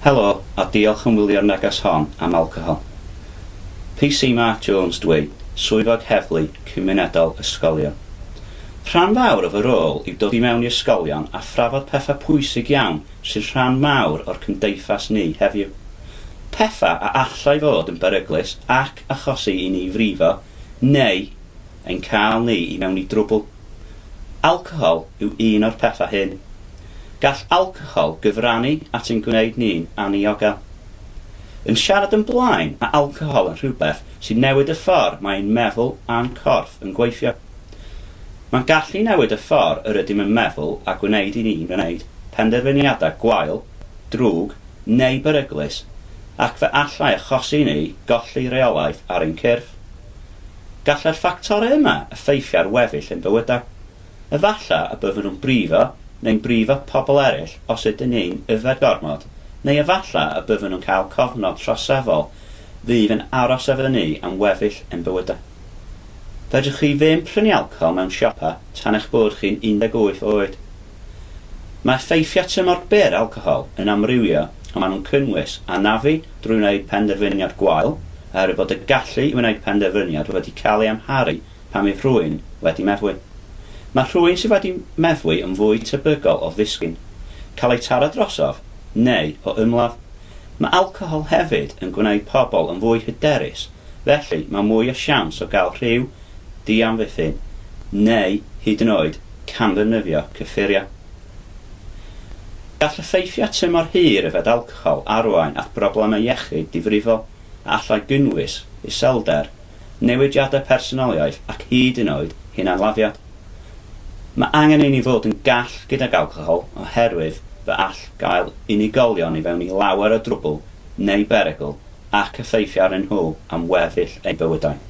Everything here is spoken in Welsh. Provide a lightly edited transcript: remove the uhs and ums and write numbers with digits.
Helo, a diolch yn wylio'r neges hon am alcohol. PC Mark Jones dwi, swyddog heddlu cymunedol ysgolion. Rhan fawr o fy rôl yw dod i mewn i ysgolion a thrafod pethau pwysig iawn sy'n rhan mawr o'r cymdeithas ni heddiw. Pethau a allai fod yn beryglus ac achosi i ni frifo, neu ein cael ni i mewn i drwbl. Alcohol yw un o'r pethau hyn. Gall alcohol gyfrannu at ein gwneud ni'n aniogel. Yn siarad yn blaen, mae alcohol yn rhywbeth sy'n newid y ffordd mae'n meddwl a'n corff yn gweithio. Mae'n gallu newid y ffordd yr ydym yn meddwl a gwneud i ni'n gwneud penderfyniadau gwael, drwg neu beryglus, ac fe allai achosi ni golli reolaeth ar ein cyrff. Gallai'r ffactorau yma effeithio ar weddill ein bywydau. Efallai y byddwn nhw'n brifo neu'n brifo pobl eraill os ydyn ni'n yfed gormod, neu efallai y byddwn nhw'n cael cofnod trosefol fydd yn aros efo ni am weddill ein bywydau. Fedrwch chi ddim prynu alcohol mewn siopa tan eich bod chi'n 18 oed. Mae effeithiau tymor byr alcohol yn amrywio, ond maen nhw'n cynnwys anafu drwy wneud penderfyniad gwael, oherwydd bod y gallu i wneud penderfyniad wedi cael ei amharu pan fydd rhywun wedi meddwi. Mae rhywun sydd wedi meddwi yn fwy tebygol o ddisgyn, cael ei taro drosodd, neu o ymladd. Mae alcohol hefyd yn gwneud pobl yn fwy hyderus, felly mae mwy o siawns o gael rhyw, diamddiffyn, neu hyd yn oed camddefnyddio cyffuriau. Gall effeithio tymor hir yfed alcohol arwain at broblemau iechyd difrifol, a allai gynnwys iselder, newidiadau personoliaeth ac hyd yn oed hunanladdiad. Mae angen i ni fod yn gall gydag alcohol oherwydd fe all gael unigolion i fewn i lawer o drwbl neu berygl ac effeithio arnyn nhw am weddill eu bywydau.